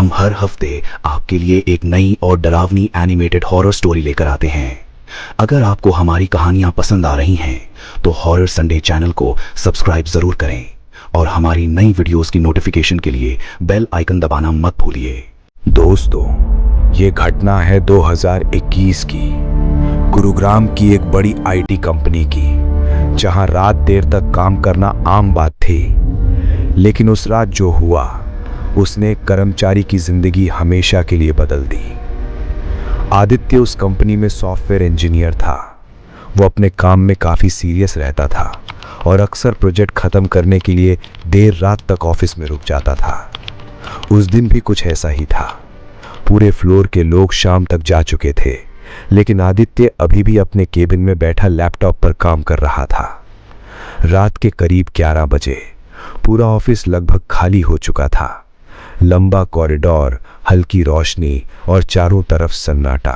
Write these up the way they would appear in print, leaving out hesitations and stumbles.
हम हर हफ्ते आपके लिए एक नई और डरावनी एनिमेटेड हॉरर स्टोरी लेकर आते हैं। अगर आपको हमारी कहानियां पसंद आ रही हैं तो हॉरर संडे चैनल को सब्सक्राइब जरूर करें और हमारी नई वीडियोस की नोटिफिकेशन के लिए बेल आइकन दबाना मत भूलिए। दोस्तों, ये घटना है 2021 की, गुरुग्राम की एक बड़ी आईटी कंपनी की, जहां रात देर तक काम करना आम बात थी। लेकिन उस रात जो हुआ उसने एक कर्मचारी की जिंदगी हमेशा के लिए बदल दी। आदित्य उस कंपनी में सॉफ्टवेयर इंजीनियर था। वो अपने काम में काफ़ी सीरियस रहता था और अक्सर प्रोजेक्ट ख़त्म करने के लिए देर रात तक ऑफिस में रुक जाता था। उस दिन भी कुछ ऐसा ही था। पूरे फ्लोर के लोग शाम तक जा चुके थे, लेकिन आदित्य अभी भी अपने केबिन में बैठा लैपटॉप पर काम कर रहा था। रात के करीब 11 बजे पूरा ऑफिस लगभग खाली हो चुका था। लंबा कॉरिडोर, हल्की रोशनी और चारों तरफ सन्नाटा।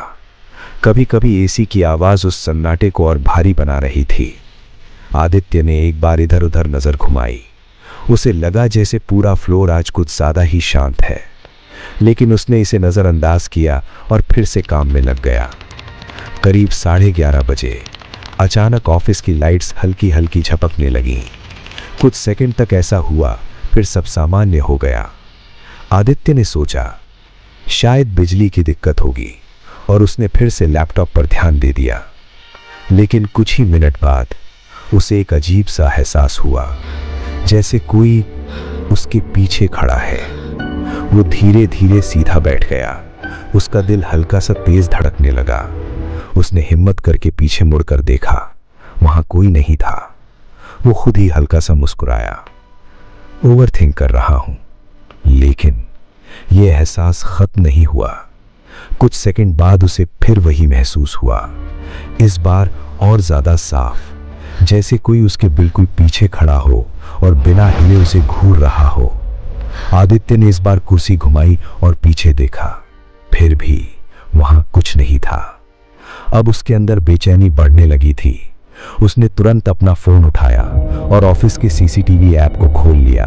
कभी कभी एसी की आवाज़ उस सन्नाटे को और भारी बना रही थी। आदित्य ने एक बार इधर उधर नज़र घुमाई। उसे लगा जैसे पूरा फ्लोर आज कुछ ज़्यादा ही शांत है, लेकिन उसने इसे नज़रअंदाज किया और फिर से काम में लग गया। करीब 11:30 बजे अचानक ऑफिस की लाइट्स हल्की हल्की झपकने लगीं। कुछ सेकंड तक ऐसा हुआ, फिर सब सामान्य हो गया। आदित्य ने सोचा शायद बिजली की दिक्कत होगी और उसने फिर से लैपटॉप पर ध्यान दे दिया। लेकिन कुछ ही मिनट बाद उसे एक अजीब सा एहसास हुआ, जैसे कोई उसके पीछे खड़ा है। वो धीरे धीरे सीधा बैठ गया। उसका दिल हल्का सा तेज धड़कने लगा। उसने हिम्मत करके पीछे मुड़कर देखा, वहां कोई नहीं था। वो खुद ही हल्का सा मुस्कुराया। ओवरथिंक कर रहा हूं। लेकिन यह एहसास खत्म नहीं हुआ। कुछ सेकंड बाद उसे फिर वही महसूस हुआ, इस बार और ज्यादा साफ, जैसे कोई उसके बिल्कुल पीछे खड़ा हो और बिना हिले उसे घूर रहा हो। आदित्य ने इस बार कुर्सी घुमाई और पीछे देखा, फिर भी वहां कुछ नहीं था। अब उसके अंदर बेचैनी बढ़ने लगी थी। उसने तुरंत अपना फोन उठाया और ऑफिस के सीसीटीवी ऐप को खोल लिया।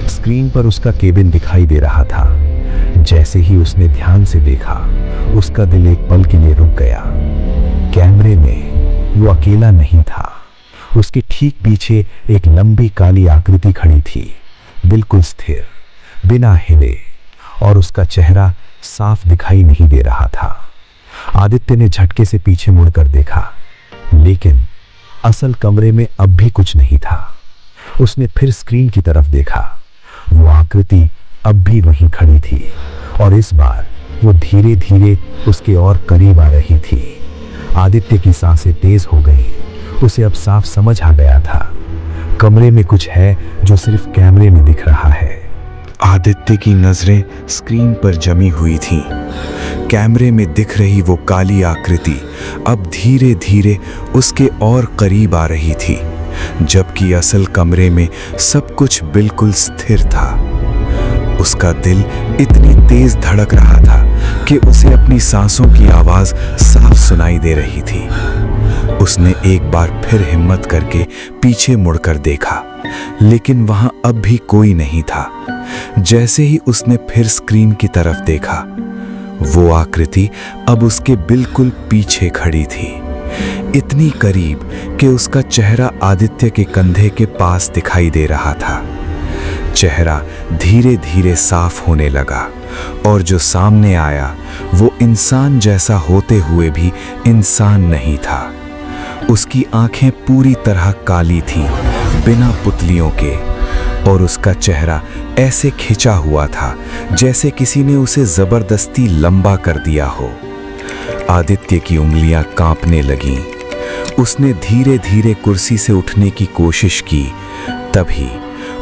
स्क्रीन पर उसका केबिन दिखाई दे रहा था। जैसे ही उसने ध्यान से देखा, उसका दिल एक पल के लिए रुक गया। कैमरे में वो अकेला नहीं था। उसके ठीक पीछे एक लंबी काली आकृति खड़ी थी, बिल्कुल स्थिर, बिना हिले, और उसका चेहरा साफ दिखाई नहीं दे रहा था। आदित्य ने झटके से पीछे मुड़कर देखा, लेकिन असल कमरे में अब भी कुछ नहीं था। उसने फिर स्क्रीन की तरफ देखा। वो आकृति अब भी वहीं खड़ी थी और इस बार वो धीरे धीरे उसके और करीब आ रही थी। आदित्य की सांसें तेज हो गई। उसे अब साफ समझ आ गया था, कमरे में कुछ है जो सिर्फ कैमरे में दिख रहा है। आदित्य की नजरें स्क्रीन पर जमी हुई थीं। कैमरे में दिख रही वो काली आकृति अब धीरे धीरे उसके और करीब आ रही थी, जबकि असल कमरे में सब कुछ बिल्कुल स्थिर था। उसका दिल इतनी तेज धड़क रहा था कि उसे अपनी सांसों की आवाज साफ सुनाई दे रही थी। उसने एक बार फिर हिम्मत करके पीछे मुड़कर देखा, लेकिन वहां अब भी कोई नहीं था। जैसे ही उसने फिर स्क्रीन की तरफ देखा, वो आकृति अब उसके बिल्कुल पीछे खड़ी थी, इतनी करीब कि उसका चेहरा आदित्य के कंधे के पास दिखाई दे रहा था। चेहरा धीरे धीरे साफ होने लगा और जो सामने आया वो इंसान जैसा होते हुए भी इंसान नहीं था। उसकी आंखें पूरी तरह काली थीं, बिना पुतलियों के, और उसका चेहरा ऐसे खिंचा हुआ था जैसे किसी ने उसे जबरदस्ती लंबा कर दिया हो। आदित्य की उंगलियां कांपने लगीं। उसने धीरे धीरे कुर्सी से उठने की कोशिश की। तभी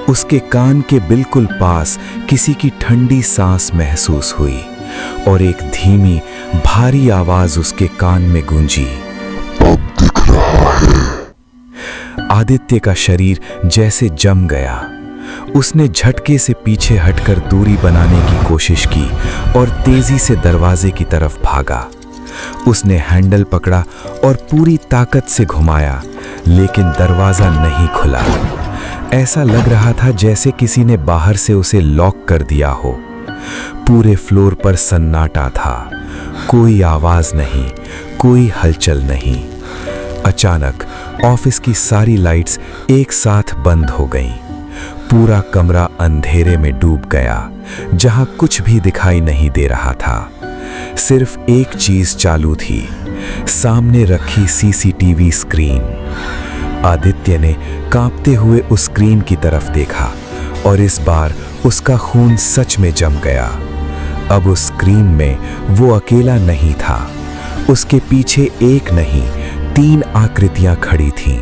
उसके कान के बिल्कुल पास किसी की ठंडी सांस महसूस हुई और एक धीमी भारी आवाज उसके कान में गूंजी, अब दिख रहा है। आदित्य का शरीर जैसे जम गया। उसने झटके से पीछे हटकर दूरी बनाने की कोशिश की और तेजी से दरवाजे की तरफ भागा। उसने हैंडल पकड़ा और पूरी ताकत से घुमाया, लेकिन दरवाजा नहीं खुला। ऐसा लग रहा था जैसे किसी ने बाहर से उसे लॉक कर दिया हो। पूरे फ्लोर पर सन्नाटा था। कोई आवाज नहीं, कोई हलचल नहीं। अचानक ऑफिस की सारी लाइट्स एक साथ बंद हो गईं। पूरा कमरा अंधेरे में डूब गया, जहां कुछ भी दिखाई नहीं दे रहा था। सिर्फ एक चीज चालू थी, सामने रखी सीसीटीवी स्क्रीन। आदित्य ने कांपते हुए उस स्क्रीन की तरफ देखा और इस बार उसका खून सच में जम गया। अब उस स्क्रीन में वो अकेला नहीं था। उसके पीछे एक नहीं, 3 आकृतियां खड़ी थीं।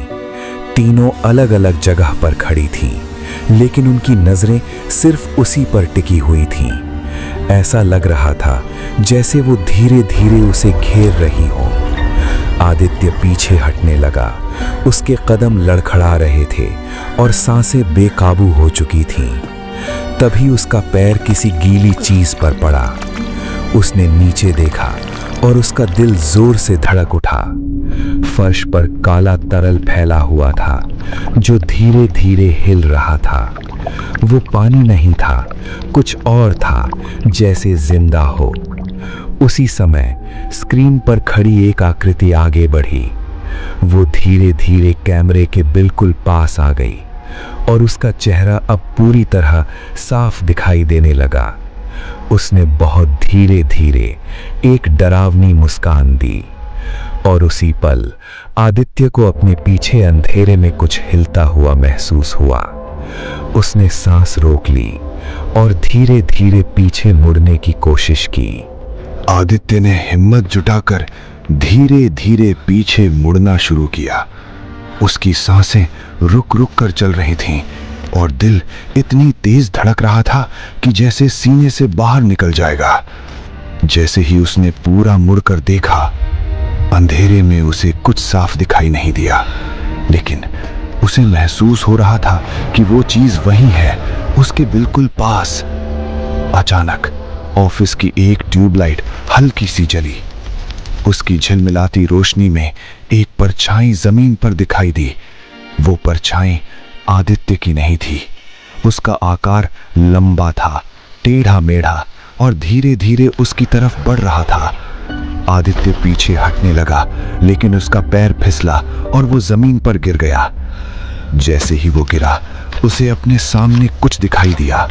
तीनों अलग अलग जगह पर खड़ी थीं, लेकिन उनकी नजरें सिर्फ उसी पर टिकी हुई थीं। ऐसा लग रहा था जैसे वो धीरे धीरे उसे घेर रही हो। आदित्य पीछे हटने लगा। उसके कदम लड़खड़ा रहे थे और सांसें बेकाबू हो चुकी थीं। तभी उसका पैर किसी गीली चीज पर पड़ा। उसने नीचे देखा और उसका दिल जोर से धड़क उठा। फर्श पर काला तरल फैला हुआ था, जो धीरे धीरे हिल रहा था। वो पानी नहीं था, कुछ और था, जैसे जिंदा हो। उसी समय स्क्रीन पर खड़ी एक आकृति आगे बढ़ी। वो धीरे धीरे कैमरे के बिल्कुल पास आ गई और उसका चेहरा अब पूरी तरह साफ दिखाई देने लगा। उसने बहुत धीरे धीरे एक डरावनी मुस्कान दी और उसी पल आदित्य को अपने पीछे अंधेरे में कुछ हिलता हुआ महसूस हुआ। उसने सांस रोक ली और धीरे धीरे पीछे मुड़ने की कोशिश की। आदित्य ने हिम्मत जुटाकर धीरे धीरे पीछे मुड़ना शुरू किया। उसकी सांसें रुक रुक कर चल रही थीं और दिल इतनी तेज धड़क रहा था कि जैसे सीने से बाहर निकल जाएगा। जैसे ही उसने पूरा मुड़कर देखा, अंधेरे में उसे कुछ साफ दिखाई नहीं दिया, लेकिन उसे महसूस हो रहा था कि वो चीज वही है, उसके बिल्कुल पास। अचानक ऑफिस की एक ट्यूबलाइट हल्की सी जली। उसकी झिलमिलाती रोशनी में एक परछाई जमीन पर दिखाई दी। वो परछाई आदित्य की नहीं थी। उसका आकार लंबा था, टेढ़ा मेढ़ा और धीरे धीरे उसकी तरफ बढ़ रहा था। आदित्य पीछे हटने लगा, लेकिन उसका पैर फिसला और वो जमीन पर गिर गया। जैसे ही वो गिरा, उसे अपने सामने कुछ दिखाई दिया।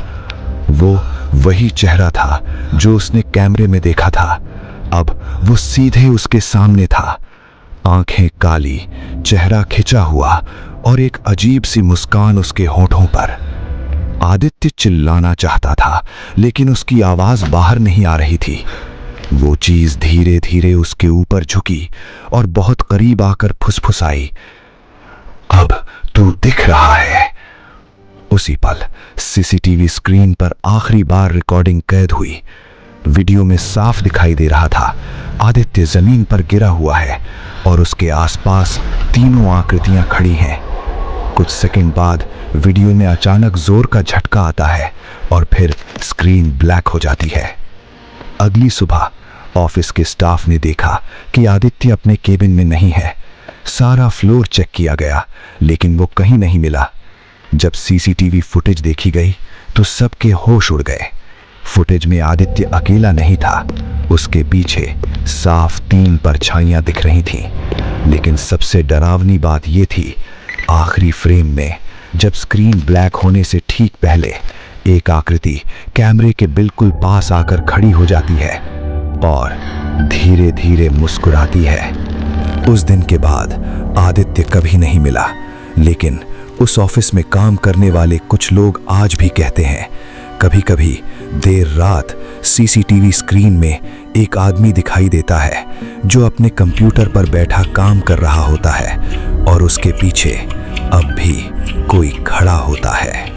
वो वही चेहरा था जो उसने कैमरे में देखा था। अब वो सीधे उसके सामने था। आंखें काली, चेहरा खिंचा हुआ और एक अजीब सी मुस्कान उसके होठों पर। आदित्य चिल्लाना चाहता था, लेकिन उसकी आवाज बाहर नहीं आ रही थी। वो चीज धीरे धीरे उसके ऊपर झुकी और बहुत करीब आकर फुसफुसाई, अब तू दिख रहा है। उसी पल सीसीटीवी स्क्रीन पर आखिरी बार रिकॉर्डिंग कैद हुई। वीडियो में साफ दिखाई दे रहा था, आदित्य जमीन पर गिरा हुआ है और उसके आसपास तीनों आकृतियां खड़ी हैं। कुछ सेकंड बाद वीडियो में अचानक जोर का झटका आता है और फिर स्क्रीन ब्लैक हो जाती है। अगली सुबह ऑफिस के स्टाफ ने देखा कि आदित्य अपने केबिन में नहीं है। सारा फ्लोर चेक किया गया, लेकिन वो कहीं नहीं मिला। जब सीसीटीवी फुटेज देखी गई तो सबके होश उड़ गए। फुटेज में आदित्य अकेला नहीं था, उसके पीछे साफ 3 परछाइयां दिख रही थीं। लेकिन सबसे डरावनी बात यह थी, आखिरी फ्रेम में जब स्क्रीन ब्लैक होने से ठीक पहले एक आकृति कैमरे के बिल्कुल पास आकर खड़ी हो जाती है और धीरे धीरे मुस्कुराती है। उस दिन के बाद आदित्य कभी नहीं मिला, लेकिन उस ऑफिस में काम करने वाले कुछ लोग आज भी कहते हैं, कभी कभी देर रात सीसीटीवी स्क्रीन में एक आदमी दिखाई देता है जो अपने कंप्यूटर पर बैठा काम कर रहा होता है और उसके पीछे अब भी कोई खड़ा होता है।